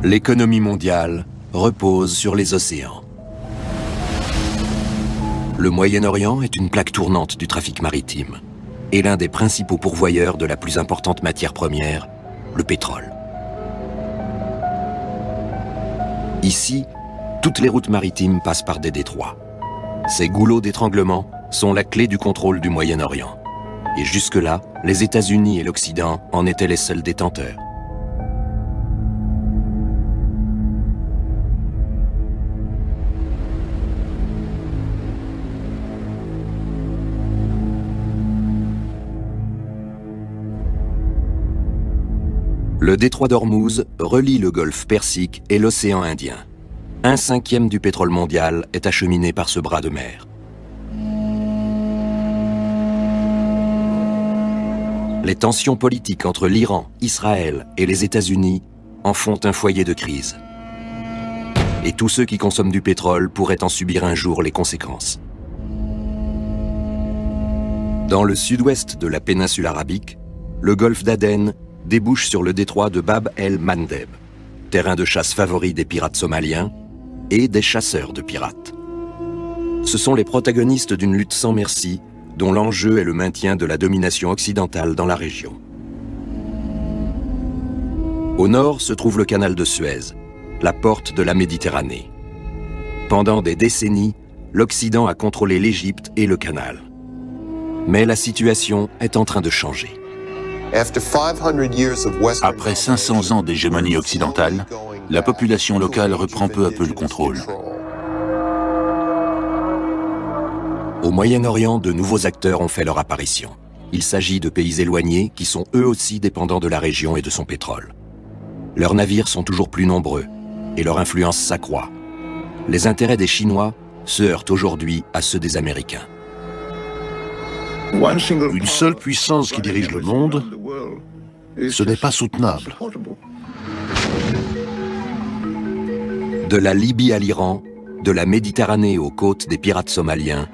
L'économie mondiale repose sur les océans. Le Moyen-Orient est une plaque tournante du trafic maritime et l'un des principaux pourvoyeurs de la plus importante matière première, le pétrole. Ici, toutes les routes maritimes passent par des détroits. Ces goulots d'étranglement sont la clé du contrôle du Moyen-Orient. Et jusque-là, les États-Unis et l'Occident en étaient les seuls détenteurs. Le détroit d'Ormuz relie le golfe Persique et l'océan Indien. 1/5 du pétrole mondial est acheminé par ce bras de mer. Les tensions politiques entre l'Iran, Israël et les États-Unis en font un foyer de crise. Et tous ceux qui consomment du pétrole pourraient en subir un jour les conséquences. Dans le sud-ouest de la péninsule arabique, le golfe d'Aden débouche sur le détroit de Bab el-Mandeb, terrain de chasse favori des pirates somaliens et des chasseurs de pirates. Ce sont les protagonistes d'une lutte sans merci dont l'enjeu est le maintien de la domination occidentale dans la région. Au nord se trouve le canal de Suez, la porte de la Méditerranée. Pendant des décennies, l'Occident a contrôlé l'Égypte et le canal. Mais la situation est en train de changer. Après 500 ans d'hégémonie occidentale, la population locale reprend peu à peu le contrôle. Au Moyen-Orient, de nouveaux acteurs ont fait leur apparition. Il s'agit de pays éloignés qui sont eux aussi dépendants de la région et de son pétrole. Leurs navires sont toujours plus nombreux et leur influence s'accroît. Les intérêts des Chinois se heurtent aujourd'hui à ceux des Américains. Une seule puissance qui dirige le monde, ce n'est pas soutenable. De la Libye à l'Iran, de la Méditerranée aux côtes des pirates somaliens,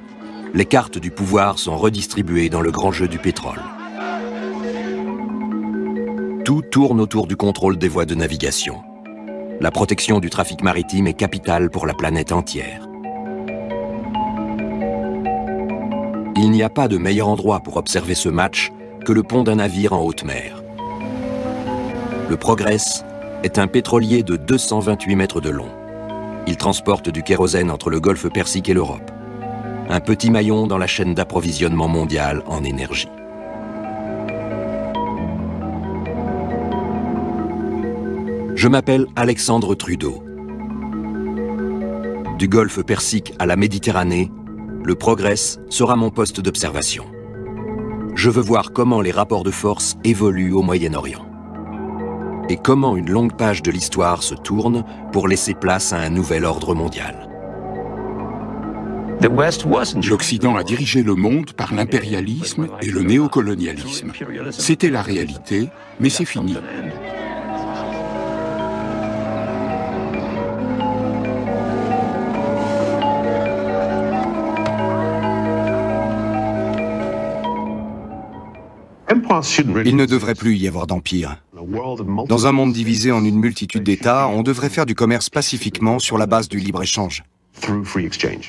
les cartes du pouvoir sont redistribuées dans le grand jeu du pétrole. Tout tourne autour du contrôle des voies de navigation. La protection du trafic maritime est capitale pour la planète entière. Il n'y a pas de meilleur endroit pour observer ce match que le pont d'un navire en haute mer. Le Progress est un pétrolier de 228 mètres de long. Il transporte du kérosène entre le golfe Persique et l'Europe. Un petit maillon dans la chaîne d'approvisionnement mondiale en énergie. Je m'appelle Alexandre Trudeau. Du golfe Persique à la Méditerranée, le Progress sera mon poste d'observation. Je veux voir comment les rapports de force évoluent au Moyen-Orient. Et comment une longue page de l'histoire se tourne pour laisser place à un nouvel ordre mondial. L'Occident a dirigé le monde par l'impérialisme et le néocolonialisme. C'était la réalité, mais c'est fini. Il ne devrait plus y avoir d'empire. Dans un monde divisé en une multitude d'États, on devrait faire du commerce pacifiquement sur la base du libre-échange.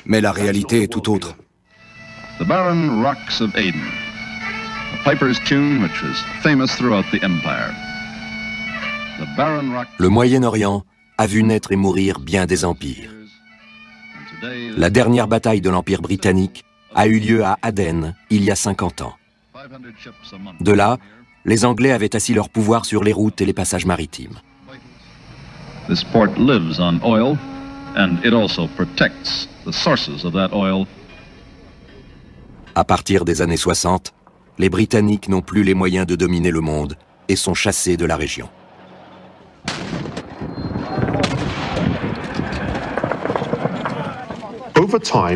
Mais la réalité est tout autre. The barren rocks of Aden, a piper's tune which was famous throughout the empire. The barren rock... Le Moyen-Orient a vu naître et mourir bien des empires. La dernière bataille de l'Empire britannique a eu lieu à Aden il y a 50 ans. De là, les Anglais avaient assis leur pouvoir sur les routes et les passages maritimes. This port lives on oil, and it also protects the sources of that oil. À partir des années 60, les Britanniques n'ont plus les moyens de dominer le monde et sont chassés de la région.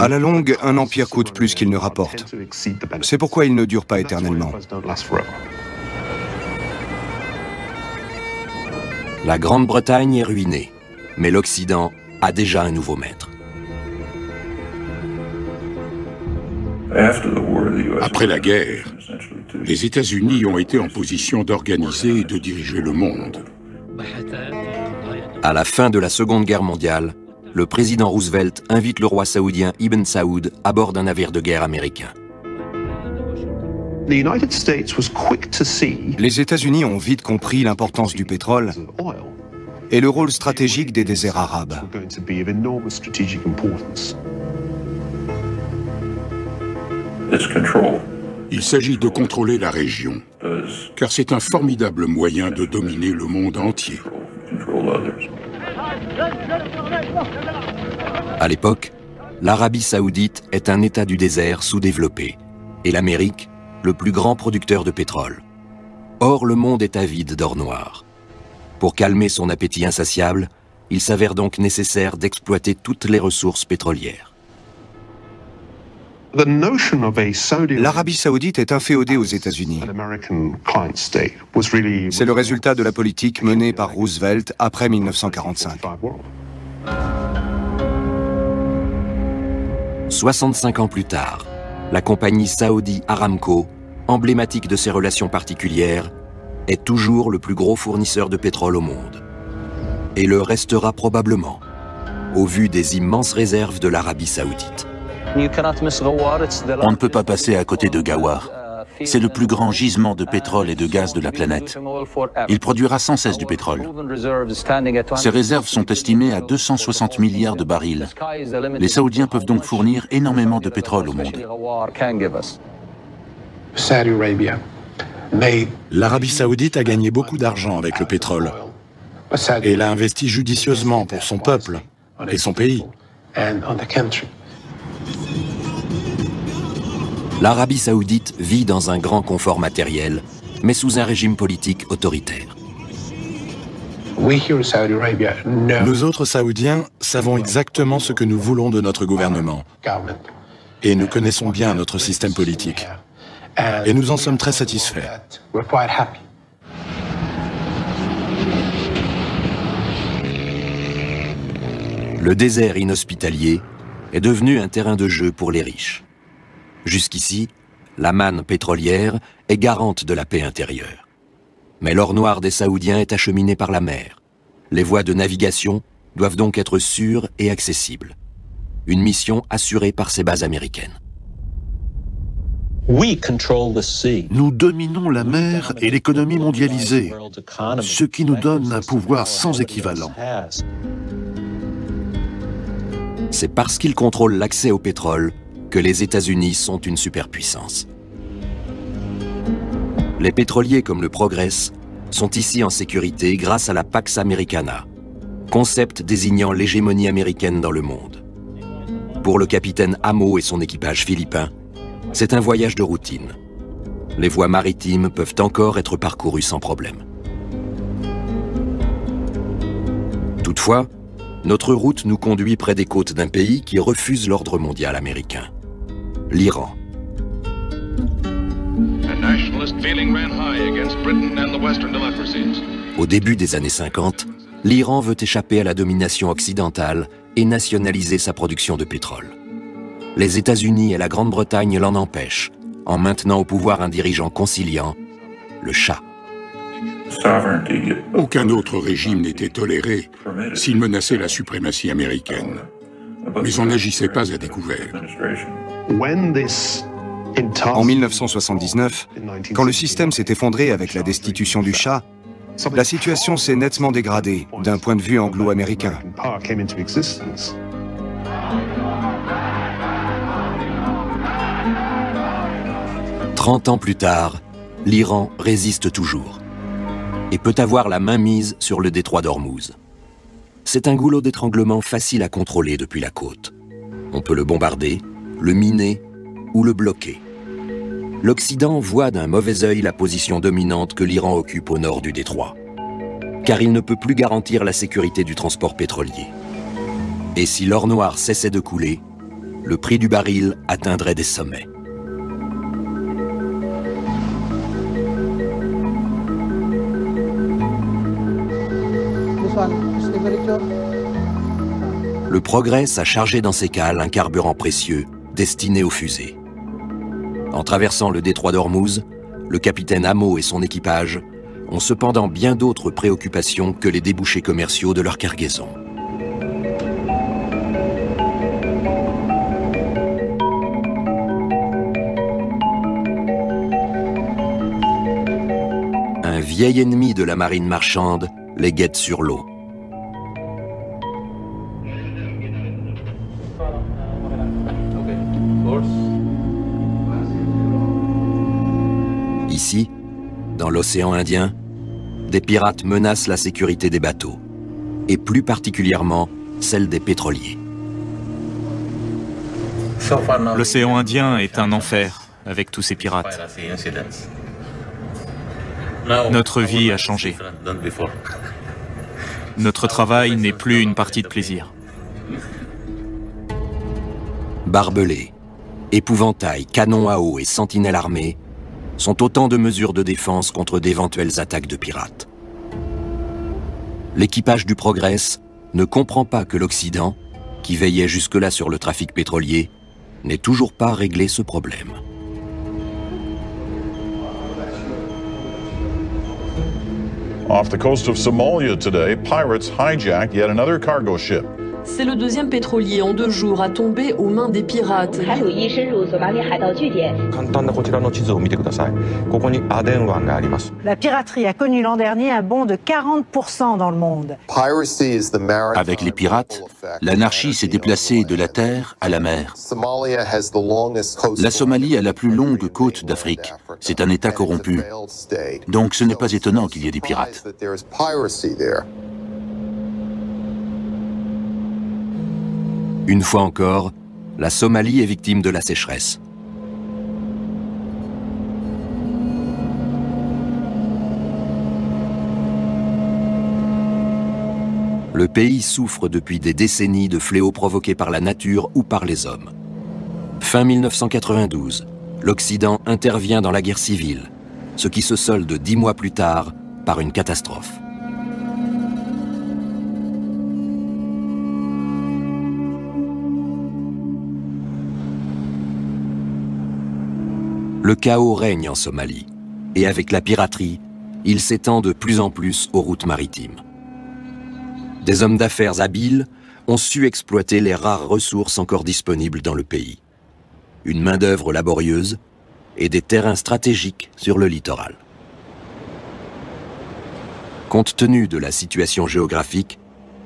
À la longue, un empire coûte plus qu'il ne rapporte. C'est pourquoi il ne dure pas éternellement. La Grande-Bretagne est ruinée, mais l'Occident a déjà un nouveau maître. Après la guerre, les États-Unis ont été en position d'organiser et de diriger le monde. À la fin de la Seconde Guerre mondiale, le président Roosevelt invite le roi saoudien Ibn Saoud à bord d'un navire de guerre américain. Les États-Unis ont vite compris l'importance du pétrole et le rôle stratégique des déserts arabes. Il s'agit de contrôler la région, car c'est un formidable moyen de dominer le monde entier. À l'époque, l'Arabie saoudite est un État du désert sous-développé et l'Amérique, le plus grand producteur de pétrole. Or, le monde est avide d'or noir. Pour calmer son appétit insatiable, il s'avère donc nécessaire d'exploiter toutes les ressources pétrolières. L'Arabie saoudite est inféodée aux États-Unis. C'est le résultat de la politique menée par Roosevelt après 1945. 65 ans plus tard, la compagnie Saudi Aramco, emblématique de ses relations particulières, est toujours le plus gros fournisseur de pétrole au monde. Et le restera probablement, au vu des immenses réserves de l'Arabie saoudite. On ne peut pas passer à côté de Ghawar. C'est le plus grand gisement de pétrole et de gaz de la planète. Il produira sans cesse du pétrole. Ses réserves sont estimées à 260 milliards de barils. Les Saoudiens peuvent donc fournir énormément de pétrole au monde. L'Arabie saoudite a gagné beaucoup d'argent avec le pétrole et l'a investi judicieusement pour son peuple et son pays. L'Arabie saoudite vit dans un grand confort matériel, mais sous un régime politique autoritaire. Nous autres Saoudiens savons exactement ce que nous voulons de notre gouvernement. Et nous connaissons bien notre système politique. Et nous en sommes très satisfaits. Le désert inhospitalier est devenu un terrain de jeu pour les riches. Jusqu'ici, la manne pétrolière est garante de la paix intérieure. Mais l'or noir des Saoudiens est acheminé par la mer. Les voies de navigation doivent donc être sûres et accessibles. Une mission assurée par ces bases américaines. Nous dominons la mer et l'économie mondialisée, ce qui nous donne un pouvoir sans équivalent. C'est parce qu'ils contrôlent l'accès au pétrole que les États-Unis sont une superpuissance. Les pétroliers comme le Progress sont ici en sécurité grâce à la Pax Americana, concept désignant l'hégémonie américaine dans le monde. Pour le capitaine Amo et son équipage philippin, c'est un voyage de routine. Les voies maritimes peuvent encore être parcourues sans problème. Toutefois, notre route nous conduit près des côtes d'un pays qui refuse l'ordre mondial américain, l'Iran. Au début des années 50, l'Iran veut échapper à la domination occidentale et nationaliser sa production de pétrole. Les États-Unis et la Grande-Bretagne l'en empêchent, en maintenant au pouvoir un dirigeant conciliant, le Shah. Aucun autre régime n'était toléré s'il menaçait la suprématie américaine. Mais on n'agissait pas à découvert. En 1979, quand le système s'est effondré avec la destitution du Shah, la situation s'est nettement dégradée d'un point de vue anglo-américain. 30 ans plus tard, l'Iran résiste toujours et peut avoir la main mise sur le détroit d'Ormuz. C'est un goulot d'étranglement facile à contrôler depuis la côte. On peut le bombarder, le miner ou le bloquer. L'Occident voit d'un mauvais œil la position dominante que l'Iran occupe au nord du détroit, car il ne peut plus garantir la sécurité du transport pétrolier. Et si l'or noir cessait de couler, le prix du baril atteindrait des sommets. Le Progress a chargé dans ses cales un carburant précieux destiné aux fusées. En traversant le détroit d'Ormuz, le capitaine Amo et son équipage ont cependant bien d'autres préoccupations que les débouchés commerciaux de leur cargaison. Un vieil ennemi de la marine marchande les guette sur l'eau. Ici, dans l'océan Indien, des pirates menacent la sécurité des bateaux, et plus particulièrement celle des pétroliers. L'océan Indien est un enfer avec tous ces pirates. Notre vie a changé. Notre travail n'est plus une partie de plaisir. Barbelés, épouvantails, canons à eau et sentinelles armées sont autant de mesures de défense contre d'éventuelles attaques de pirates. L'équipage du Progress ne comprend pas que l'Occident, qui veillait jusque-là sur le trafic pétrolier, n'ait toujours pas réglé ce problème. Off the coast of Somalia today, pirates hijacked yet another cargo ship. C'est le deuxième pétrolier en 2 jours à tomber aux mains des pirates. La piraterie a connu l'an dernier un bond de 40% dans le monde. Avec les pirates, l'anarchie s'est déplacée de la terre à la mer. La Somalie a la plus longue côte d'Afrique. C'est un État corrompu. Donc ce n'est pas étonnant qu'il y ait des pirates. Une fois encore, la Somalie est victime de la sécheresse. Le pays souffre depuis des décennies de fléaux provoqués par la nature ou par les hommes. Fin 1992, l'Occident intervient dans la guerre civile, ce qui se solde 10 mois plus tard par une catastrophe. Le chaos règne en Somalie, et avec la piraterie, il s'étend de plus en plus aux routes maritimes. Des hommes d'affaires habiles ont su exploiter les rares ressources encore disponibles dans le pays. Une main-d'œuvre laborieuse et des terrains stratégiques sur le littoral. Compte tenu de la situation géographique,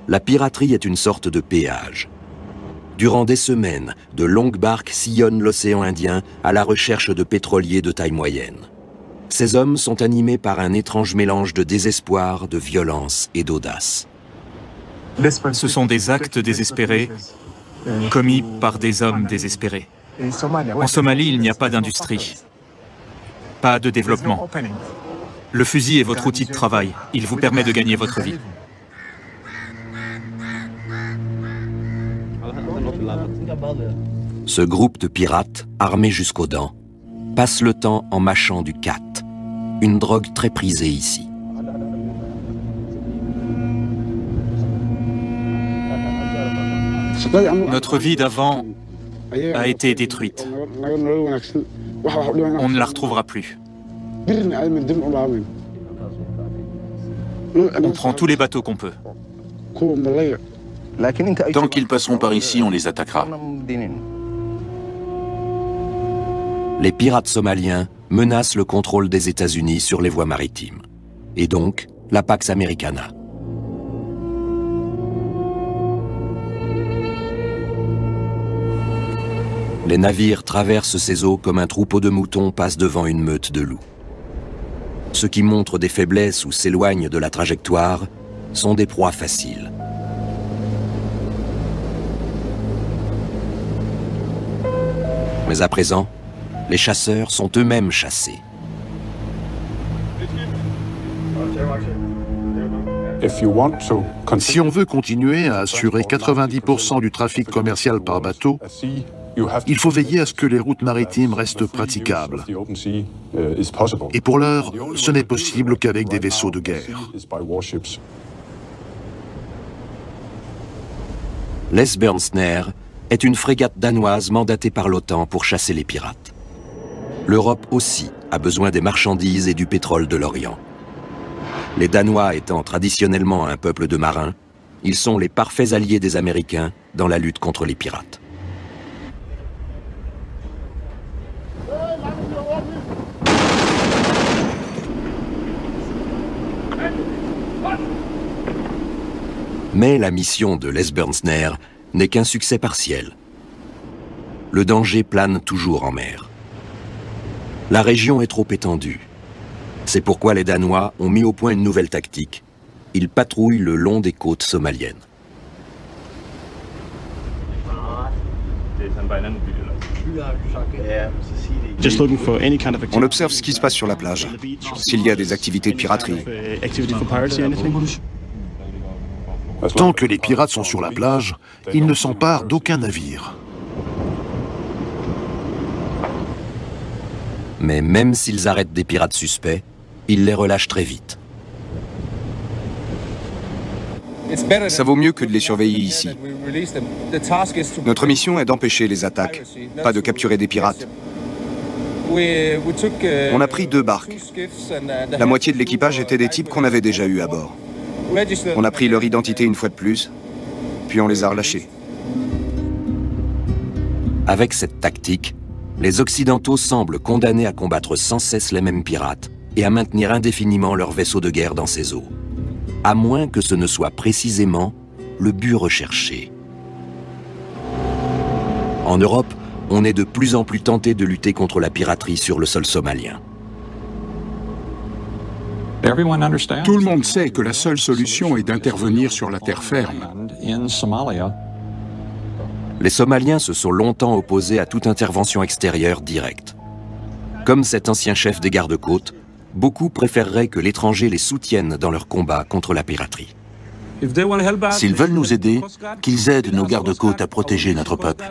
la piraterie est une sorte de péage. Durant des semaines, de longues barques sillonnent l'océan Indien à la recherche de pétroliers de taille moyenne. Ces hommes sont animés par un étrange mélange de désespoir, de violence et d'audace. Ce sont des actes désespérés commis par des hommes désespérés. En Somalie, il n'y a pas d'industrie, pas de développement. Le fusil est votre outil de travail. Il vous permet de gagner votre vie. Ce groupe de pirates, armés jusqu'aux dents, passe le temps en mâchant du khat, une drogue très prisée ici. Notre vie d'avant a été détruite. On ne la retrouvera plus. On prend tous les bateaux qu'on peut. Tant qu'ils passeront par ici, on les attaquera. Les pirates somaliens menacent le contrôle des États-Unis sur les voies maritimes, et donc la Pax Americana. Les navires traversent ces eaux comme un troupeau de moutons passe devant une meute de loups. Ceux qui montrent des faiblesses ou s'éloignent de la trajectoire sont des proies faciles. Mais à présent, les chasseurs sont eux-mêmes chassés. Si on veut continuer à assurer 90% du trafic commercial par bateau, il faut veiller à ce que les routes maritimes restent praticables. Et pour l'heure, ce n'est possible qu'avec des vaisseaux de guerre. L'Esbjørnstjerne est une frégate danoise mandatée par l'OTAN pour chasser les pirates. L'Europe aussi a besoin des marchandises et du pétrole de l'Orient. Les Danois étant traditionnellement un peuple de marins, ils sont les parfaits alliés des Américains dans la lutte contre les pirates. Mais la mission de l'Esbjörnsnær n'est qu'un succès partiel. Le danger plane toujours en mer. La région est trop étendue. C'est pourquoi les Danois ont mis au point une nouvelle tactique. Ils patrouillent le long des côtes somaliennes. On observe ce qui se passe sur la plage. S'il y a des activités de piraterie. Tant que les pirates sont sur la plage, ils ne s'emparent d'aucun navire. Mais même s'ils arrêtent des pirates suspects, ils les relâchent très vite. Ça vaut mieux que de les surveiller ici. Notre mission est d'empêcher les attaques, pas de capturer des pirates. On a pris 2 barques. La moitié de l'équipage étaient des types qu'on avait déjà eus à bord. On a pris leur identité une fois de plus, puis on les a relâchés. Avec cette tactique, les Occidentaux semblent condamnés à combattre sans cesse les mêmes pirates et à maintenir indéfiniment leurs vaisseaux de guerre dans ces eaux, à moins que ce ne soit précisément le but recherché. En Europe, on est de plus en plus tenté de lutter contre la piraterie sur le sol somalien. Tout le monde sait que la seule solution est d'intervenir sur la terre ferme. Les Somaliens se sont longtemps opposés à toute intervention extérieure directe. Comme cet ancien chef des gardes-côtes, beaucoup préféreraient que l'étranger les soutienne dans leur combat contre la piraterie. S'ils veulent nous aider, qu'ils aident nos gardes-côtes à protéger notre peuple.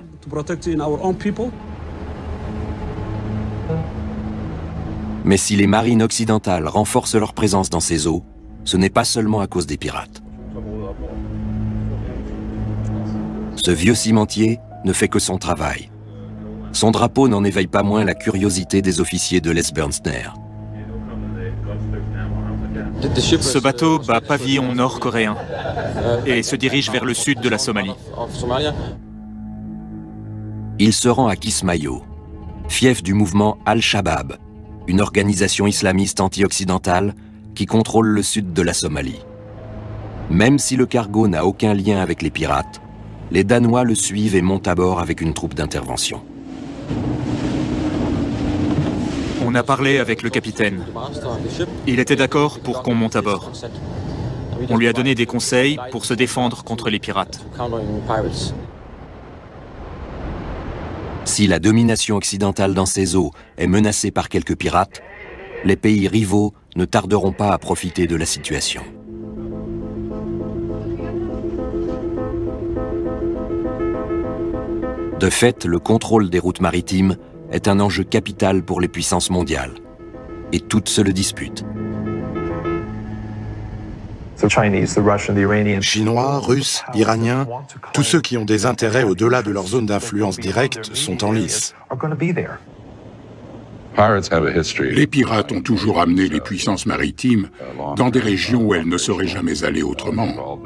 Mais si les marines occidentales renforcent leur présence dans ces eaux, ce n'est pas seulement à cause des pirates. Ce vieux cimentier ne fait que son travail. Son drapeau n'en éveille pas moins la curiosité des officiers de l'Esbjörnsnær. Ce bateau bat pavillon nord-coréen et se dirige vers le sud de la Somalie. Il se rend à Kismayo, fief du mouvement Al-Shabaab, une organisation islamiste anti-occidentale qui contrôle le sud de la Somalie. Même si le cargo n'a aucun lien avec les pirates, les Danois le suivent et montent à bord avec une troupe d'intervention. On a parlé avec le capitaine. Il était d'accord pour qu'on monte à bord. On lui a donné des conseils pour se défendre contre les pirates. Si la domination occidentale dans ces eaux est menacée par quelques pirates, les pays rivaux ne tarderont pas à profiter de la situation. De fait, le contrôle des routes maritimes est un enjeu capital pour les puissances mondiales. Et toutes se le disputent. Chinois, Russes, Iraniens, tous ceux qui ont des intérêts au-delà de leur zone d'influence directe sont en lice. Les pirates ont toujours amené les puissances maritimes dans des régions où elles ne seraient jamais allées autrement.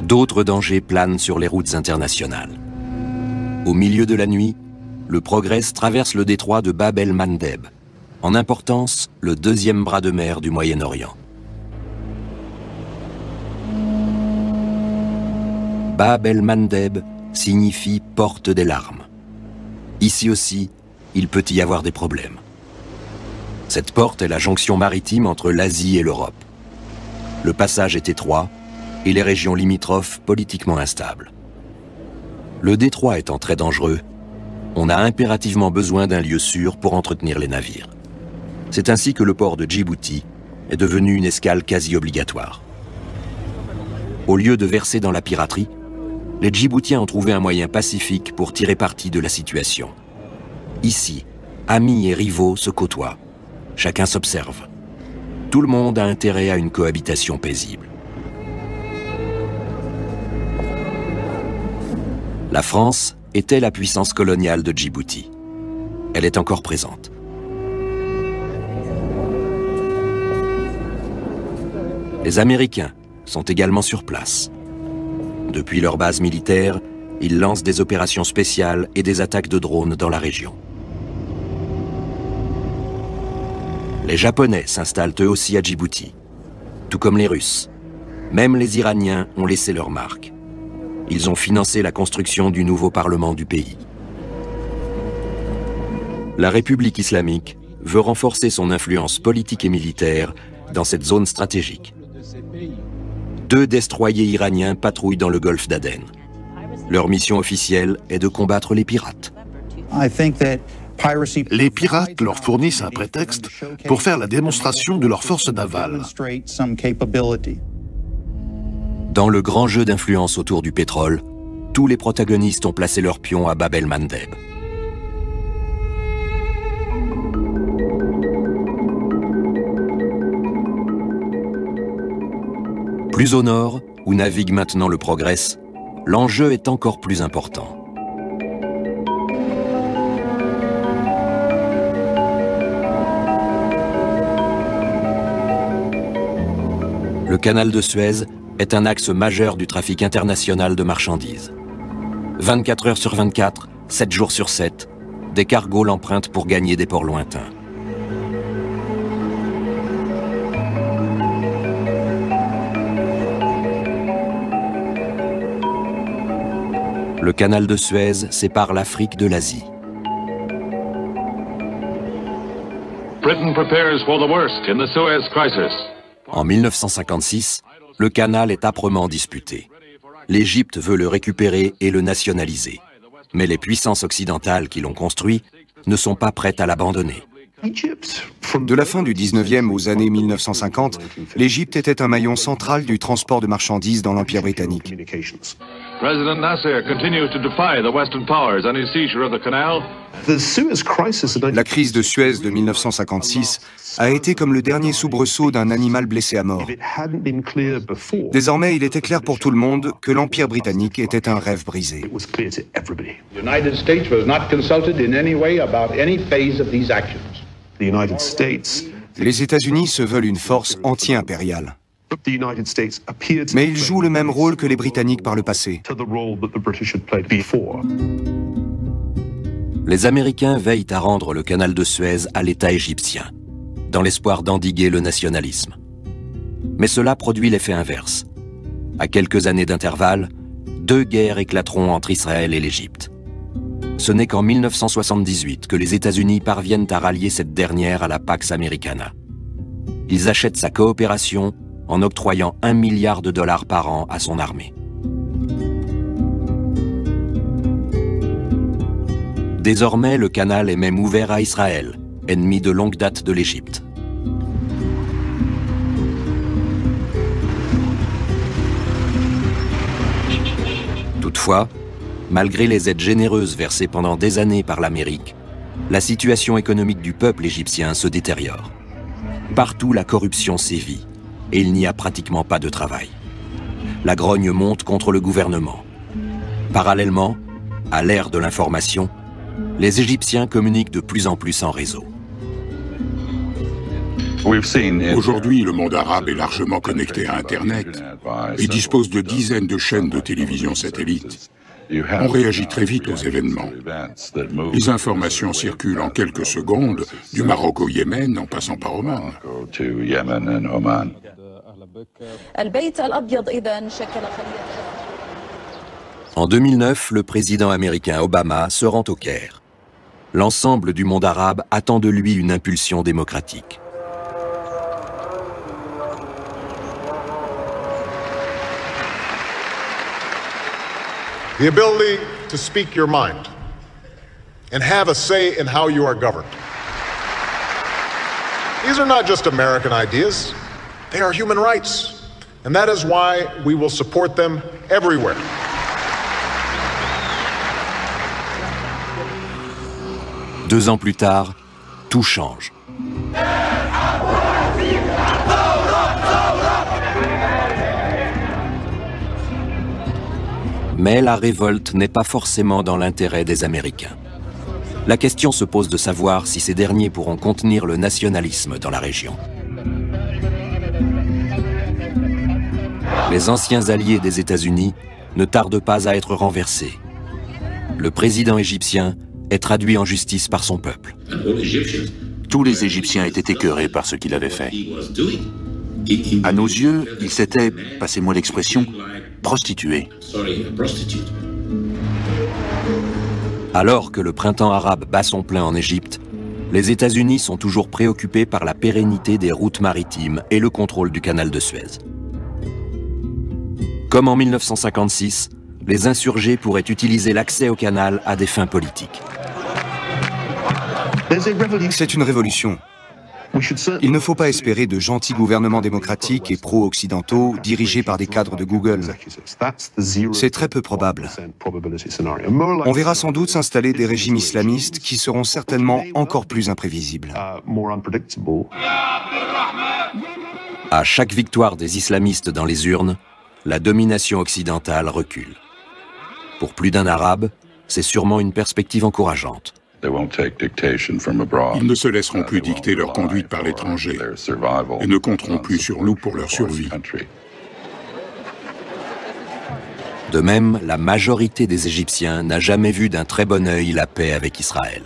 D'autres dangers planent sur les routes internationales. Au milieu de la nuit, le Progress traverse le détroit de Bab el-Mandeb, en importance le 2e bras de mer du Moyen-Orient. Bab el-Mandeb signifie « porte des larmes ». Ici aussi, il peut y avoir des problèmes. Cette porte est la jonction maritime entre l'Asie et l'Europe. Le passage est étroit et les régions limitrophes politiquement instables. Le détroit étant très dangereux, on a impérativement besoin d'un lieu sûr pour entretenir les navires. C'est ainsi que le port de Djibouti est devenu une escale quasi obligatoire. Au lieu de verser dans la piraterie, les Djiboutiens ont trouvé un moyen pacifique pour tirer parti de la situation. Ici, amis et rivaux se côtoient. Chacun s'observe. Tout le monde a intérêt à une cohabitation paisible. La France était la puissance coloniale de Djibouti. elle est encore présente. Les Américains sont également sur place. Depuis leur base militaire, ils lancent des opérations spéciales et des attaques de drones dans la région. Les Japonais s'installent eux aussi à Djibouti, tout comme les Russes. Même les Iraniens ont laissé leur marque. Ils ont financé la construction du nouveau parlement du pays. La République islamique veut renforcer son influence politique et militaire dans cette zone stratégique. 2 destroyers iraniens patrouillent dans le golfe d'Aden. Leur mission officielle est de combattre les pirates. Les pirates leur fournissent un prétexte pour faire la démonstration de leur force navale. Dans le grand jeu d'influence autour du pétrole, tous les protagonistes ont placé leur pion à Bab el-Mandeb. Plus au nord, où navigue maintenant le Progress, l'enjeu est encore plus important. Le canal de Suez est un axe majeur du trafic international de marchandises. 24 heures sur 24, 7 jours sur 7, des cargos l'empruntent pour gagner des ports lointains. Le canal de Suez sépare l'Afrique de l'Asie. Britain prepares for the worst in the Suez crisis. En 1956, le canal est âprement disputé. L'Égypte veut le récupérer et le nationaliser. Mais les puissances occidentales qui l'ont construit ne sont pas prêtes à l'abandonner. De la fin du 19e aux années 1950, l'Égypte était un maillon central du transport de marchandises dans l'Empire britannique. President Nasser continues to defy the Western powers on his seizure of the canal. La crise de Suez de 1956 a été comme le dernier soubresaut d'un animal blessé à mort. Désormais, il était clair pour tout le monde que l'Empire britannique était un rêve brisé. Les États-Unis se veulent une force anti-impériale. Mais ils jouent le même rôle que les Britanniques par le passé. Les Américains veillent à rendre le canal de Suez à l'État égyptien, dans l'espoir d'endiguer le nationalisme. Mais cela produit l'effet inverse. À quelques années d'intervalle, 2 guerres éclateront entre Israël et l'Égypte. Ce n'est qu'en 1978 que les États-Unis parviennent à rallier cette dernière à la Pax Americana. Ils achètent sa coopération en octroyant $1 milliard par an à son armée. Désormais, le canal est même ouvert à Israël, ennemi de longue date de l'Égypte. Toutefois, malgré les aides généreuses versées pendant des années par l'Amérique, la situation économique du peuple égyptien se détériore. Partout, la corruption sévit et il n'y a pratiquement pas de travail. La grogne monte contre le gouvernement. Parallèlement, à l'ère de l'information, les Égyptiens communiquent de plus en plus en réseau. Aujourd'hui, le monde arabe est largement connecté à Internet et dispose de dizaines de chaînes de télévision satellites. On réagit très vite aux événements. Les informations circulent en quelques secondes, du Maroc au Yémen en passant par Oman. En 2009, le président américain Obama se rend au Caire. L'ensemble du monde arabe attend de lui une impulsion démocratique. The ability to speak your mind and have a say in how you are governed. These are not just American ideas, they are human rights, and that is why we will support them everywhere. Deux ans plus tard, tout change. Mais la révolte n'est pas forcément dans l'intérêt des Américains. La question se pose de savoir si ces derniers pourront contenir le nationalisme dans la région. Les anciens alliés des États-Unis ne tardent pas à être renversés. Le président égyptien est traduit en justice par son peuple. Tous les Égyptiens étaient écœurés par ce qu'il avait fait. À nos yeux, il s'était, passez-moi l'expression, prostitué. Alors que le printemps arabe bat son plein en Égypte, les États-Unis sont toujours préoccupés par la pérennité des routes maritimes et le contrôle du canal de Suez. Comme en 1956, les insurgés pourraient utiliser l'accès au canal à des fins politiques. C'est une révolution. Il ne faut pas espérer de gentils gouvernements démocratiques et pro-occidentaux dirigés par des cadres de Google. C'est très peu probable. On verra sans doute s'installer des régimes islamistes qui seront certainement encore plus imprévisibles. À chaque victoire des islamistes dans les urnes, la domination occidentale recule. Pour plus d'un Arabe, c'est sûrement une perspective encourageante. Ils ne se laisseront plus dicter leur conduite par l'étranger et ne compteront plus sur nous pour leur survie. De même, la majorité des Égyptiens n'a jamais vu d'un très bon œil la paix avec Israël.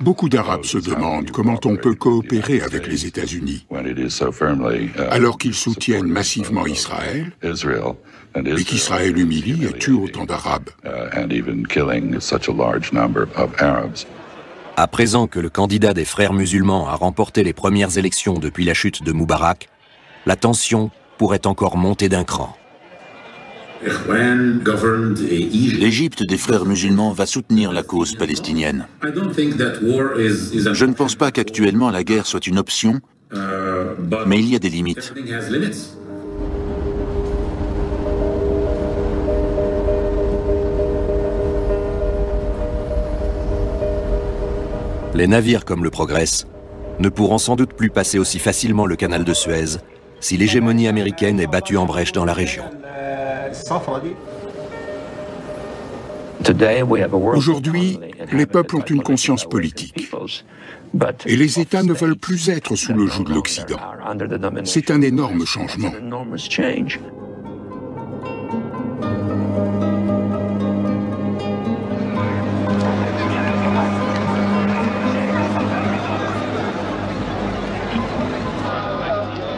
Beaucoup d'Arabes se demandent comment on peut coopérer avec les États-Unis, alors qu'ils soutiennent massivement Israël et qu'Israël humilie et tue autant d'Arabes. À présent que le candidat des frères musulmans a remporté les premières élections depuis la chute de Moubarak, la tension pourrait encore monter d'un cran. L'Égypte des frères musulmans va soutenir la cause palestinienne. Je ne pense pas qu'actuellement la guerre soit une option, mais il y a des limites. Les navires comme le Progress ne pourront sans doute plus passer aussi facilement le canal de Suez si l'hégémonie américaine est battue en brèche dans la région. Aujourd'hui, les peuples ont une conscience politique. Et les États ne veulent plus être sous le joug de l'Occident. C'est un énorme changement.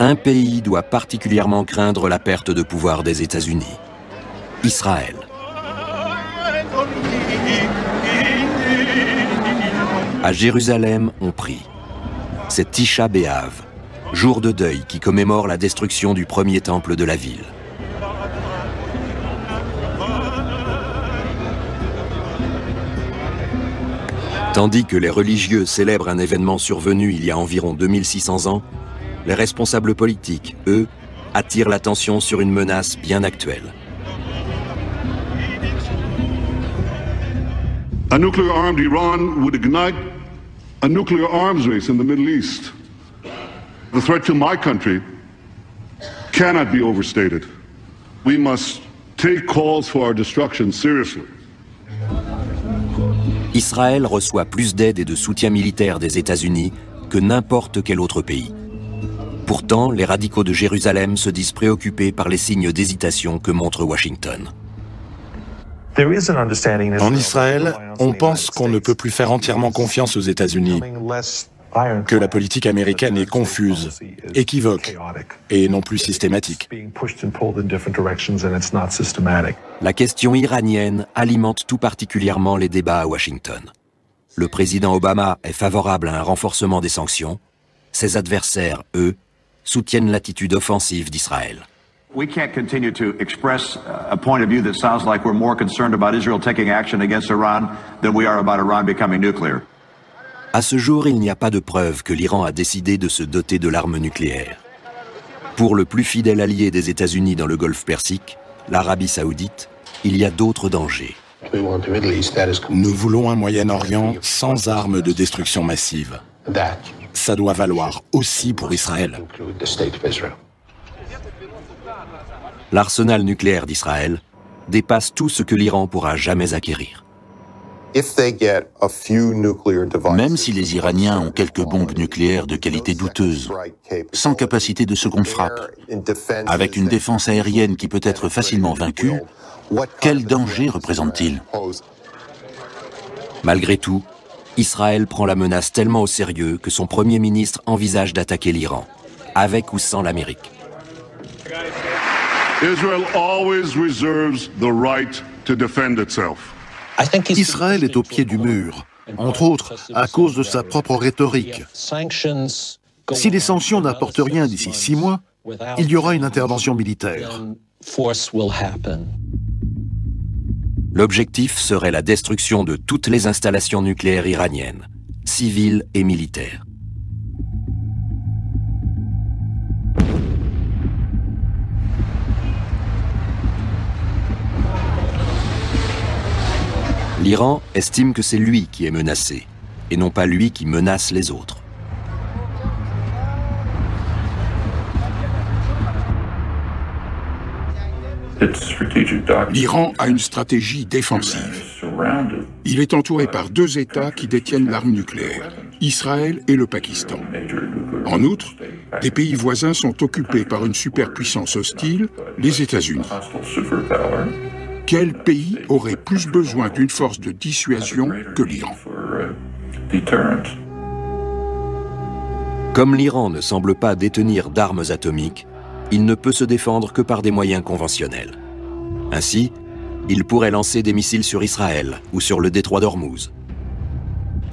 Un pays doit particulièrement craindre la perte de pouvoir des États-Unis. Israël. À Jérusalem, on prie. C'est Tisha B'Av, jour de deuil qui commémore la destruction du premier temple de la ville. Tandis que les religieux célèbrent un événement survenu il y a environ 2600 ans, les responsables politiques, eux, attirent l'attention sur une menace bien actuelle. A nuclear-armed Iran would ignite a nuclear arms race in the Middle East. The threat to my country cannot be overstated. We must take calls for our destruction seriously. Israël reçoit plus d'aide et de soutien militaire des États-Unis que n'importe quel autre pays. Pourtant, les radicaux de Jérusalem se disent préoccupés par les signes d'hésitation que montre Washington. En Israël, on pense qu'on ne peut plus faire entièrement confiance aux États-Unis, que la politique américaine est confuse, équivoque et non plus systématique. La question iranienne alimente tout particulièrement les débats à Washington. Le président Obama est favorable à un renforcement des sanctions. Ses adversaires, eux, soutiennent l'attitude offensive d'Israël. We can't continue to express a point of view that sounds like we're more concerned about Israel taking action against Iran than we are about Iran becoming nuclear. À ce jour, il n'y a pas de preuve que l'Iran a décidé de se doter de l'arme nucléaire. Pour le plus fidèle allié des États-Unis dans le Golfe Persique, l'Arabie Saoudite, il y a d'autres dangers. Nous voulons un Moyen-Orient sans armes de destruction massive. Ça doit valoir aussi pour Israël. L'arsenal nucléaire d'Israël dépasse tout ce que l'Iran pourra jamais acquérir. Même si les Iraniens ont quelques bombes nucléaires de qualité douteuse, sans capacité de seconde frappe, avec une défense aérienne qui peut être facilement vaincue, quel danger représente-t-il? Malgré tout, Israël prend la menace tellement au sérieux que son Premier ministre envisage d'attaquer l'Iran, avec ou sans l'Amérique. Israel always reserves the right to defend itself. Israël est au pied du mur, entre autres à cause de sa propre rhétorique. Si les sanctions n'apportent rien d'ici 6 mois, il y aura une intervention militaire. L'objectif serait la destruction de toutes les installations nucléaires iraniennes, civiles et militaires. L'Iran estime que c'est lui qui est menacé, et non pas lui qui menace les autres. L'Iran a une stratégie défensive. Il est entouré par 2 États qui détiennent l'arme nucléaire, Israël et le Pakistan. En outre, des pays voisins sont occupés par une superpuissance hostile, les États-Unis. Quel pays aurait plus besoin d'une force de dissuasion que l'Iran? Comme l'Iran ne semble pas détenir d'armes atomiques, il ne peut se défendre que par des moyens conventionnels. Ainsi, il pourrait lancer des missiles sur Israël ou sur le détroit d'Ormuz.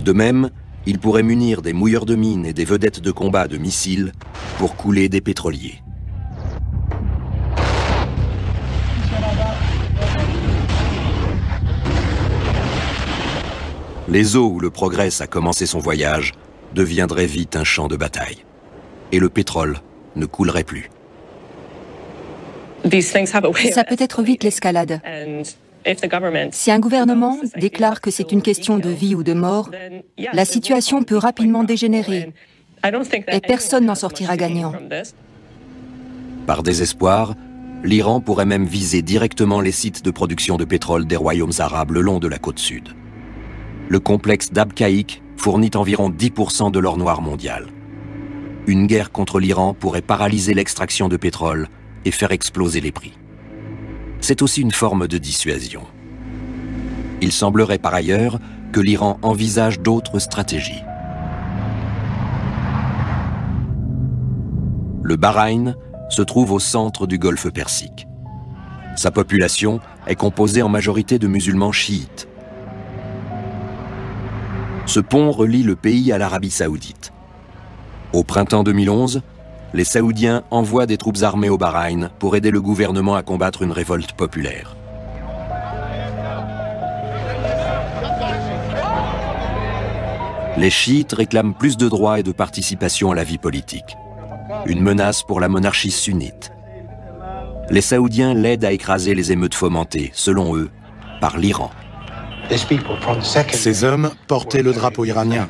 De même, il pourrait munir des mouilleurs de mines et des vedettes de combat de missiles pour couler des pétroliers. Les eaux où le Progress a commencé son voyage deviendraient vite un champ de bataille. Et le pétrole ne coulerait plus. Ça peut être vite l'escalade. Si un gouvernement déclare que c'est une question de vie ou de mort, la situation peut rapidement dégénérer et personne n'en sortira gagnant. Par désespoir, l'Iran pourrait même viser directement les sites de production de pétrole des royaumes arabes le long de la côte sud. Le complexe d'Abqaiq fournit environ 10% de l'or noir mondial. Une guerre contre l'Iran pourrait paralyser l'extraction de pétrole et faire exploser les prix. C'est aussi une forme de dissuasion. Il semblerait par ailleurs que l'Iran envisage d'autres stratégies. Le Bahreïn se trouve au centre du golfe Persique. Sa population est composée en majorité de musulmans chiites. Ce pont relie le pays à l'Arabie saoudite. Au printemps 2011, les Saoudiens envoient des troupes armées au Bahreïn pour aider le gouvernement à combattre une révolte populaire. Les chiites réclament plus de droits et de participation à la vie politique. Une menace pour la monarchie sunnite. Les Saoudiens l'aident à écraser les émeutes fomentées, selon eux, par l'Iran. Ces hommes portaient le drapeau iranien.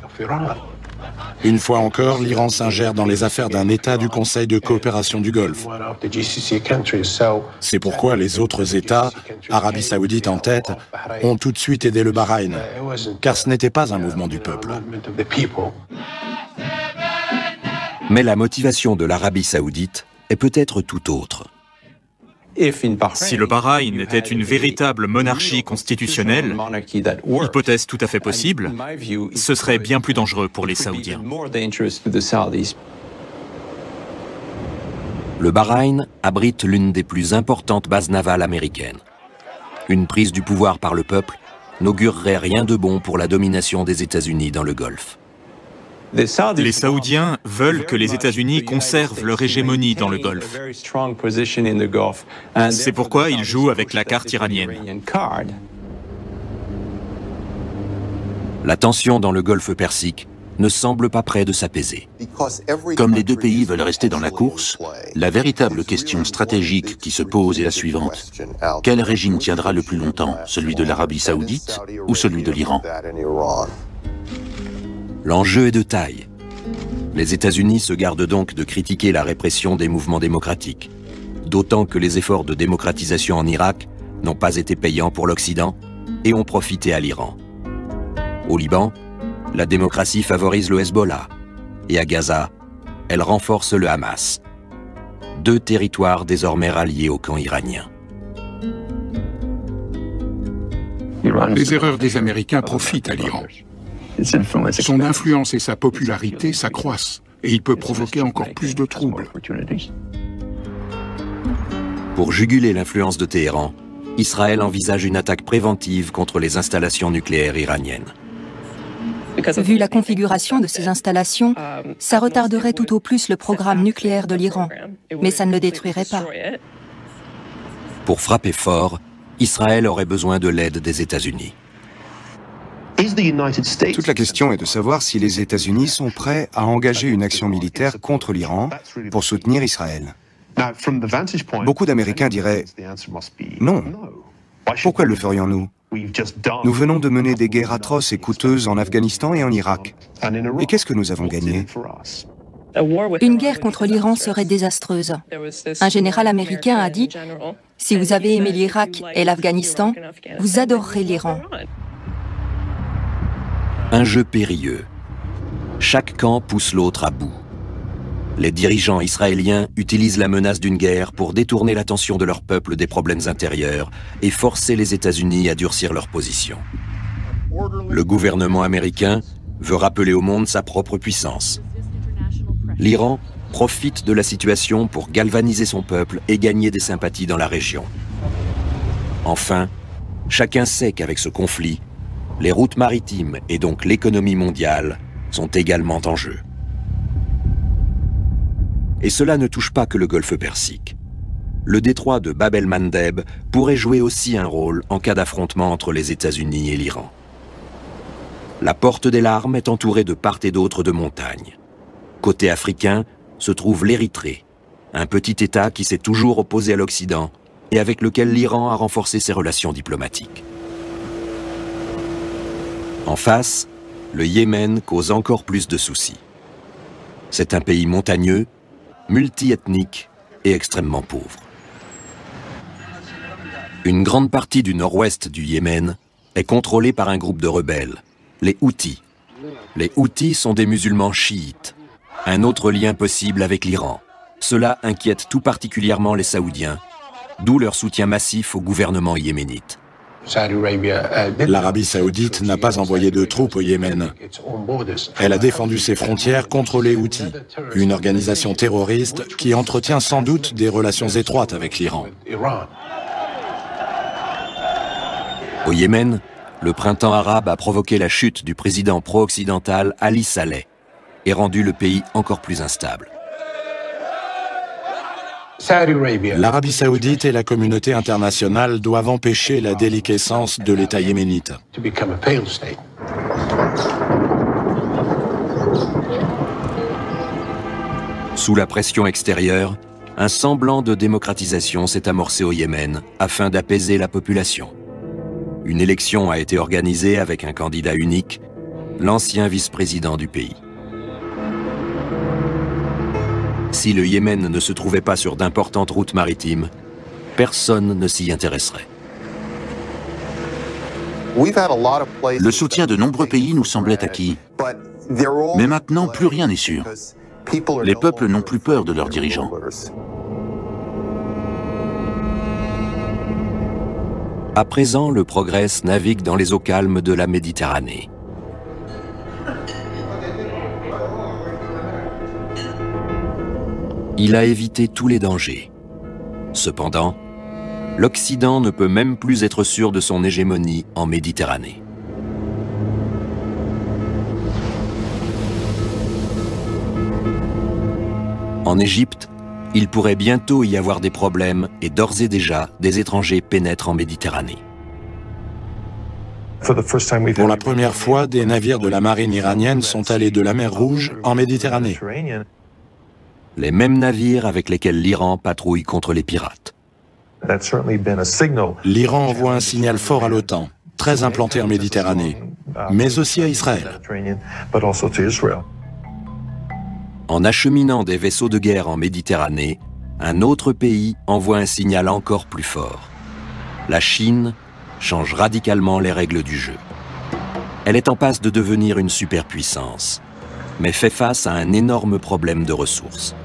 Une fois encore, l'Iran s'ingère dans les affaires d'un État du Conseil de coopération du Golfe. C'est pourquoi les autres États, Arabie Saoudite en tête, ont tout de suite aidé le Bahreïn, car ce n'était pas un mouvement du peuple. Mais la motivation de l'Arabie Saoudite est peut-être tout autre. Si le Bahreïn était une véritable monarchie constitutionnelle, hypothèse tout à fait possible, ce serait bien plus dangereux pour les Saoudiens. Le Bahreïn abrite l'une des plus importantes bases navales américaines. Une prise du pouvoir par le peuple n'augurerait rien de bon pour la domination des États-Unis dans le Golfe. Les Saoudiens veulent que les États-Unis conservent leur hégémonie dans le Golfe. C'est pourquoi ils jouent avec la carte iranienne. La tension dans le Golfe Persique ne semble pas près de s'apaiser. Comme les deux pays veulent rester dans la course, la véritable question stratégique qui se pose est la suivante. Quel régime tiendra le plus longtemps, celui de l'Arabie Saoudite ou celui de l'Iran? L'enjeu est de taille. Les États-Unis se gardent donc de critiquer la répression des mouvements démocratiques, d'autant que les efforts de démocratisation en Irak n'ont pas été payants pour l'Occident et ont profité à l'Iran. Au Liban, la démocratie favorise le Hezbollah et à Gaza, elle renforce le Hamas. 2 territoires désormais ralliés au camp iranien. Les erreurs des Américains profitent à l'Iran. Son influence et sa popularité s'accroissent et il peut provoquer encore plus de troubles. Pour juguler l'influence de Téhéran, Israël envisage une attaque préventive contre les installations nucléaires iraniennes. Vu la configuration de ces installations, ça retarderait tout au plus le programme nucléaire de l'Iran, mais ça ne le détruirait pas. Pour frapper fort, Israël aurait besoin de l'aide des États-Unis. Toute la question est de savoir si les États-Unis sont prêts à engager une action militaire contre l'Iran pour soutenir Israël. Beaucoup d'Américains diraient « Non, pourquoi le ferions-nous ? Nous venons de mener des guerres atroces et coûteuses en Afghanistan et en Irak. Et qu'est-ce que nous avons gagné ? Une guerre contre l'Iran serait désastreuse. Un général américain a dit « Si vous avez aimé l'Irak et l'Afghanistan, vous adorerez l'Iran. » Un jeu périlleux. Chaque camp pousse l'autre à bout. Les dirigeants israéliens utilisent la menace d'une guerre pour détourner l'attention de leur peuple des problèmes intérieurs et forcer les États-Unis à durcir leur position. Le gouvernement américain veut rappeler au monde sa propre puissance. L'Iran profite de la situation pour galvaniser son peuple et gagner des sympathies dans la région. Enfin, chacun sait qu'avec ce conflit, les routes maritimes et donc l'économie mondiale sont également en jeu. Et cela ne touche pas que le golfe Persique. Le détroit de Bab el-Mandeb pourrait jouer aussi un rôle en cas d'affrontement entre les États-Unis et l'Iran. La porte des larmes est entourée de part et d'autre de montagnes. Côté africain se trouve l'Érythrée, un petit État qui s'est toujours opposé à l'Occident et avec lequel l'Iran a renforcé ses relations diplomatiques. En face, le Yémen cause encore plus de soucis. C'est un pays montagneux, multi-ethnique et extrêmement pauvre. Une grande partie du nord-ouest du Yémen est contrôlée par un groupe de rebelles, les Houthis. Les Houthis sont des musulmans chiites, un autre lien possible avec l'Iran. Cela inquiète tout particulièrement les Saoudiens, d'où leur soutien massif au gouvernement yéménite. L'Arabie saoudite n'a pas envoyé de troupes au Yémen. Elle a défendu ses frontières contre les Houthis, une organisation terroriste qui entretient sans doute des relations étroites avec l'Iran. Au Yémen, le printemps arabe a provoqué la chute du président pro-occidental Ali Saleh et rendu le pays encore plus instable. L'Arabie saoudite et la communauté internationale doivent empêcher la déliquescence de l'État yéménite. Sous la pression extérieure, un semblant de démocratisation s'est amorcé au Yémen afin d'apaiser la population. Une élection a été organisée avec un candidat unique, l'ancien vice-président du pays. Si le Yémen ne se trouvait pas sur d'importantes routes maritimes, personne ne s'y intéresserait. Le soutien de nombreux pays nous semblait acquis. Mais maintenant, plus rien n'est sûr. Les peuples n'ont plus peur de leurs dirigeants. À présent, le Progress navigue dans les eaux calmes de la Méditerranée. Il a évité tous les dangers. Cependant, l'Occident ne peut même plus être sûr de son hégémonie en Méditerranée. En Égypte, il pourrait bientôt y avoir des problèmes et d'ores et déjà, des étrangers pénètrent en Méditerranée. Pour la première fois, des navires de la marine iranienne sont allés de la mer Rouge en Méditerranée. Les mêmes navires avec lesquels l'Iran patrouille contre les pirates. L'Iran envoie un signal fort à l'OTAN, très implanté en Méditerranée, mais aussi à Israël. En acheminant des vaisseaux de guerre en Méditerranée, un autre pays envoie un signal encore plus fort. La Chine change radicalement les règles du jeu. Elle est en passe de devenir une superpuissance, mais fait face à un énorme problème de ressources.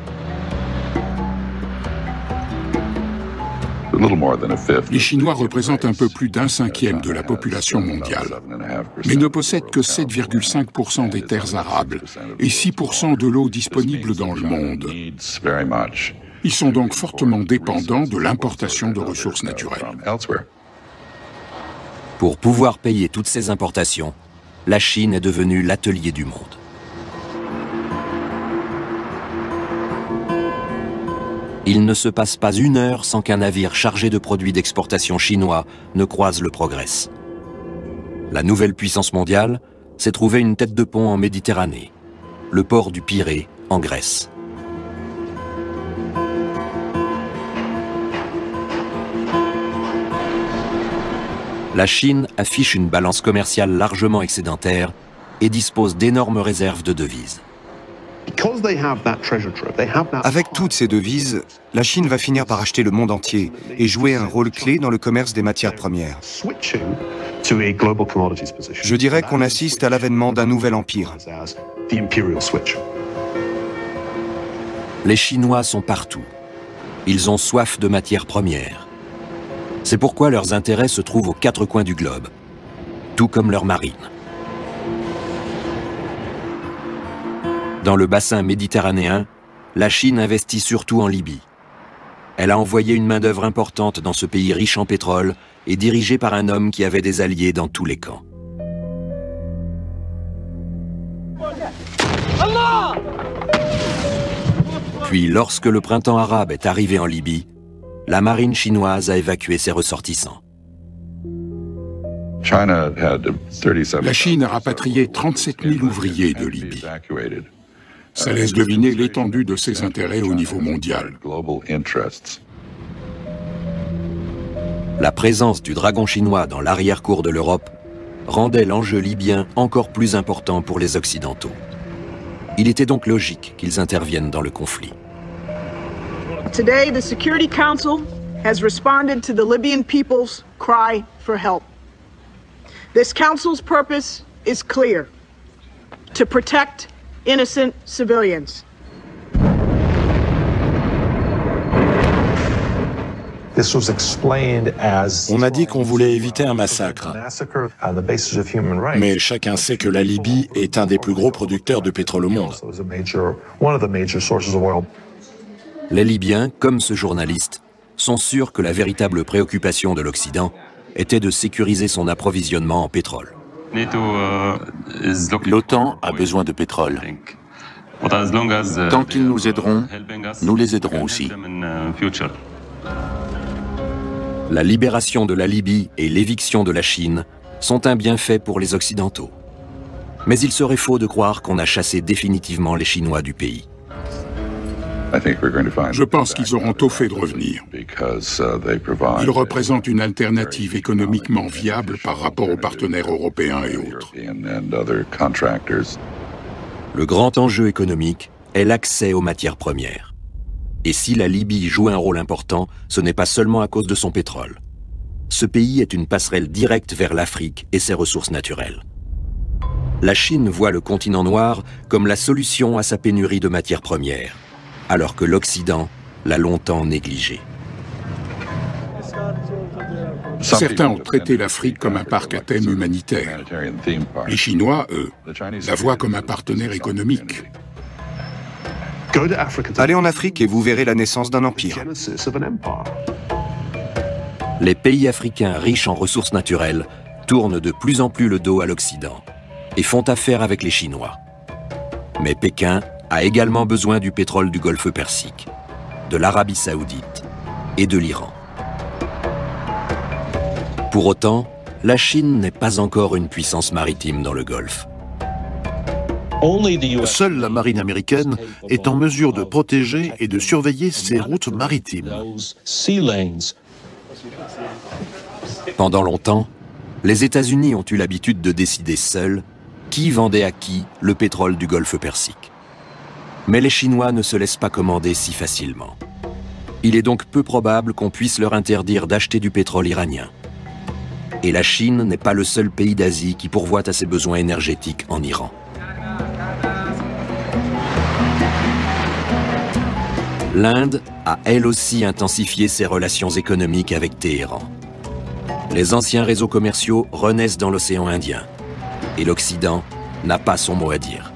Les Chinois représentent un peu plus d'un cinquième de la population mondiale, mais ne possèdent que 7,5% des terres arables et 6% de l'eau disponible dans le monde. Ils sont donc fortement dépendants de l'importation de ressources naturelles. Pour pouvoir payer toutes ces importations, la Chine est devenue l'atelier du monde. Il ne se passe pas une heure sans qu'un navire chargé de produits d'exportation chinois ne croise le Progress. La nouvelle puissance mondiale s'est trouvée une tête de pont en Méditerranée, le port du Pirée en Grèce. La Chine affiche une balance commerciale largement excédentaire et dispose d'énormes réserves de devises. Avec toutes ces devises, la Chine va finir par acheter le monde entier et jouer un rôle clé dans le commerce des matières premières. Je dirais qu'on assiste à l'avènement d'un nouvel empire. Les Chinois sont partout. Ils ont soif de matières premières. C'est pourquoi leurs intérêts se trouvent aux quatre coins du globe, tout comme leur marine. Dans le bassin méditerranéen, la Chine investit surtout en Libye. Elle a envoyé une main-d'œuvre importante dans ce pays riche en pétrole et dirigé par un homme qui avait des alliés dans tous les camps. Puis, lorsque le printemps arabe est arrivé en Libye, la marine chinoise a évacué ses ressortissants. La Chine a rapatrié 37 000 ouvriers de Libye. Ça laisse deviner l'étendue de ses intérêts au niveau mondial. La présence du dragon chinois dans l'arrière-cour de l'Europe rendait l'enjeu libyen encore plus important pour les Occidentaux. Il était donc logique qu'ils interviennent dans le conflit. Today, the Security Council has responded to the Libyan people's cry for help. This council's purpose is clear: to protect innocent civilians. On a dit qu'on voulait éviter un massacre. Mais chacun sait que la Libye est un des plus gros producteurs de pétrole au monde. Les Libyens, comme ce journaliste, sont sûrs que la véritable préoccupation de l'Occident était de sécuriser son approvisionnement en pétrole. L'OTAN a besoin de pétrole. Tant qu'ils nous aideront, nous les aiderons aussi. La libération de la Libye et l'éviction de la Chine sont un bienfait pour les Occidentaux. Mais il serait faux de croire qu'on a chassé définitivement les Chinois du pays. Je pense qu'ils auront tôt fait de revenir. Ils représentent une alternative économiquement viable par rapport aux partenaires européens et autres. Le grand enjeu économique est l'accès aux matières premières. Et si la Libye joue un rôle important, ce n'est pas seulement à cause de son pétrole. Ce pays est une passerelle directe vers l'Afrique et ses ressources naturelles. La Chine voit le continent noir comme la solution à sa pénurie de matières premières, alors que l'Occident l'a longtemps négligé. Certains ont traité l'Afrique comme un parc à thème humanitaire. Les Chinois, eux, la voient comme un partenaire économique. Allez en Afrique et vous verrez la naissance d'un empire. Les pays africains riches en ressources naturelles tournent de plus en plus le dos à l'Occident et font affaire avec les Chinois. Mais Pékin a également besoin du pétrole du Golfe Persique, de l'Arabie Saoudite et de l'Iran. Pour autant, la Chine n'est pas encore une puissance maritime dans le Golfe. Seule la marine américaine est en mesure de protéger et de surveiller ses routes maritimes. Pendant longtemps, les États-Unis ont eu l'habitude de décider seuls qui vendait à qui le pétrole du Golfe Persique. Mais les Chinois ne se laissent pas commander si facilement. Il est donc peu probable qu'on puisse leur interdire d'acheter du pétrole iranien. Et la Chine n'est pas le seul pays d'Asie qui pourvoit à ses besoins énergétiques en Iran. L'Inde a elle aussi intensifié ses relations économiques avec Téhéran. Les anciens réseaux commerciaux renaissent dans l'océan Indien. Et l'Occident n'a pas son mot à dire.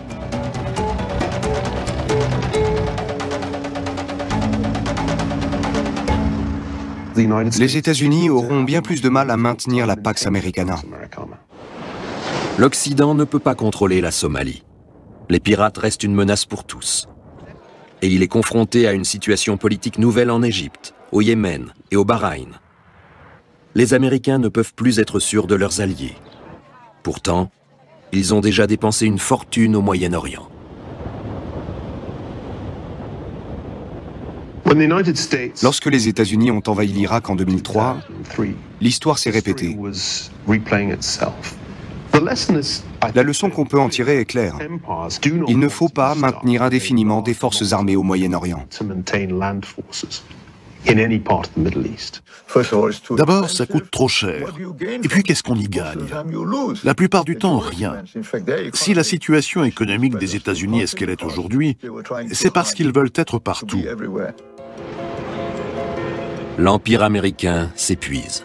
Les États-Unis auront bien plus de mal à maintenir la Pax Americana. L'Occident ne peut pas contrôler la Somalie. Les pirates restent une menace pour tous. Et il est confronté à une situation politique nouvelle en Égypte, au Yémen et au Bahreïn. Les Américains ne peuvent plus être sûrs de leurs alliés. Pourtant, ils ont déjà dépensé une fortune au Moyen-Orient. Lorsque les États-Unis ont envahi l'Irak en 2003, l'histoire s'est répétée. La leçon qu'on peut en tirer est claire. Il ne faut pas maintenir indéfiniment des forces armées au Moyen-Orient. D'abord, ça coûte trop cher. Et puis, qu'est-ce qu'on y gagne? La plupart du temps, rien. Si la situation économique des États-Unis est ce qu'elle est aujourd'hui, c'est parce qu'ils veulent être partout. L'Empire américain s'épuise.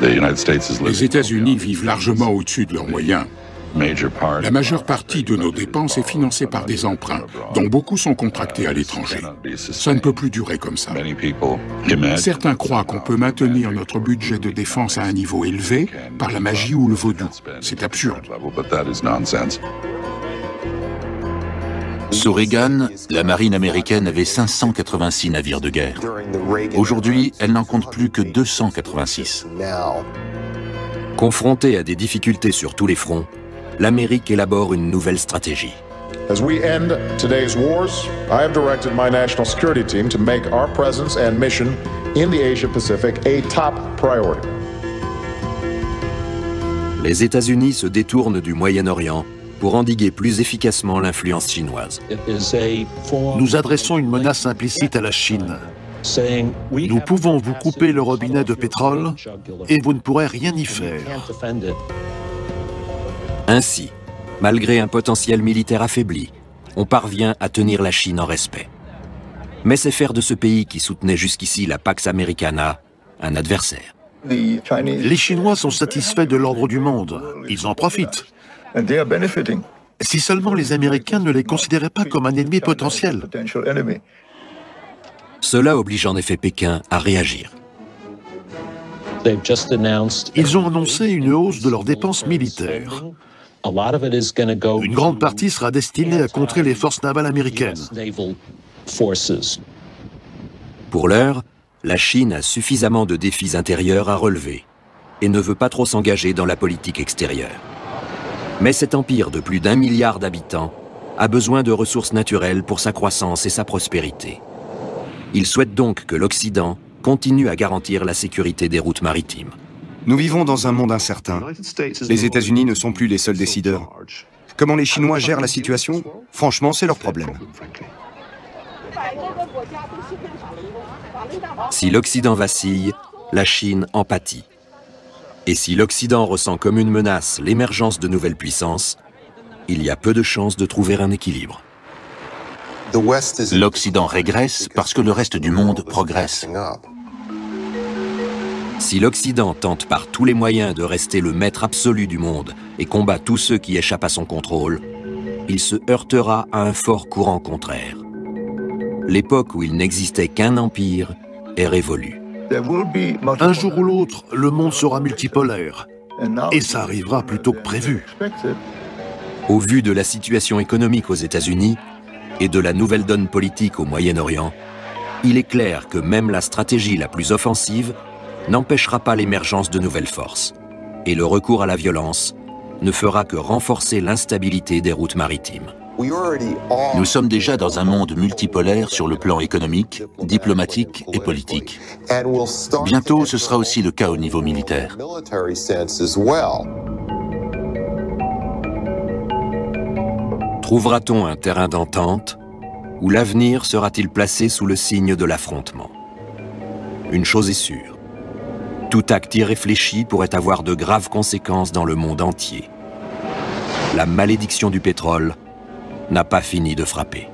Les États-Unis vivent largement au-dessus de leurs moyens. La majeure partie de nos dépenses est financée par des emprunts, dont beaucoup sont contractés à l'étranger. Ça ne peut plus durer comme ça. Certains croient qu'on peut maintenir notre budget de défense à un niveau élevé par la magie ou le vaudou. C'est absurde. Sous Reagan, la marine américaine avait 586 navires de guerre. Aujourd'hui, elle n'en compte plus que 286. Confrontée à des difficultés sur tous les fronts, l'Amérique élabore une nouvelle stratégie. As we end today's wars, I have directed my national security team to make our presence and mission in the Asia-Pacific a top priority. Les États-Unis se détournent du Moyen-Orient pour endiguer plus efficacement l'influence chinoise. Nous adressons une menace implicite à la Chine. Nous pouvons vous couper le robinet de pétrole et vous ne pourrez rien y faire. Ainsi, malgré un potentiel militaire affaibli, on parvient à tenir la Chine en respect. Mais c'est faire de ce pays qui soutenait jusqu'ici la Pax Americana un adversaire. Les Chinois sont satisfaits de l'ordre du monde. Ils en profitent. Si seulement les Américains ne les considéraient pas comme un ennemi potentiel. Cela oblige en effet Pékin à réagir. Ils ont annoncé une hausse de leurs dépenses militaires. Une grande partie sera destinée à contrer les forces navales américaines. Pour l'heure, la Chine a suffisamment de défis intérieurs à relever et ne veut pas trop s'engager dans la politique extérieure. Mais cet empire de plus d'1 milliard d'habitants a besoin de ressources naturelles pour sa croissance et sa prospérité. Il souhaite donc que l'Occident continue à garantir la sécurité des routes maritimes. Nous vivons dans un monde incertain. Les États-Unis ne sont plus les seuls décideurs. Comment les Chinois gèrent la situation? Franchement, c'est leur problème. Si l'Occident vacille, la Chine en pâtit. Et si l'Occident ressent comme une menace l'émergence de nouvelles puissances, il y a peu de chances de trouver un équilibre. L'Occident régresse parce que le reste du monde progresse. Si l'Occident tente par tous les moyens de rester le maître absolu du monde et combat tous ceux qui échappent à son contrôle, il se heurtera à un fort courant contraire. L'époque où il n'existait qu'un empire est révolue. Un jour ou l'autre, le monde sera multipolaire. Et ça arrivera plus tôt que prévu. Au vu de la situation économique aux États-Unis et de la nouvelle donne politique au Moyen-Orient, il est clair que même la stratégie la plus offensive n'empêchera pas l'émergence de nouvelles forces. Et le recours à la violence ne fera que renforcer l'instabilité des routes maritimes. Nous sommes déjà dans un monde multipolaire sur le plan économique, diplomatique et politique. Bientôt, ce sera aussi le cas au niveau militaire. Trouvera-t-on un terrain d'entente ou l'avenir sera-t-il placé sous le signe de l'affrontement? Une chose est sûre, tout acte irréfléchi pourrait avoir de graves conséquences dans le monde entier. La malédiction du pétrole n'a pas fini de frapper.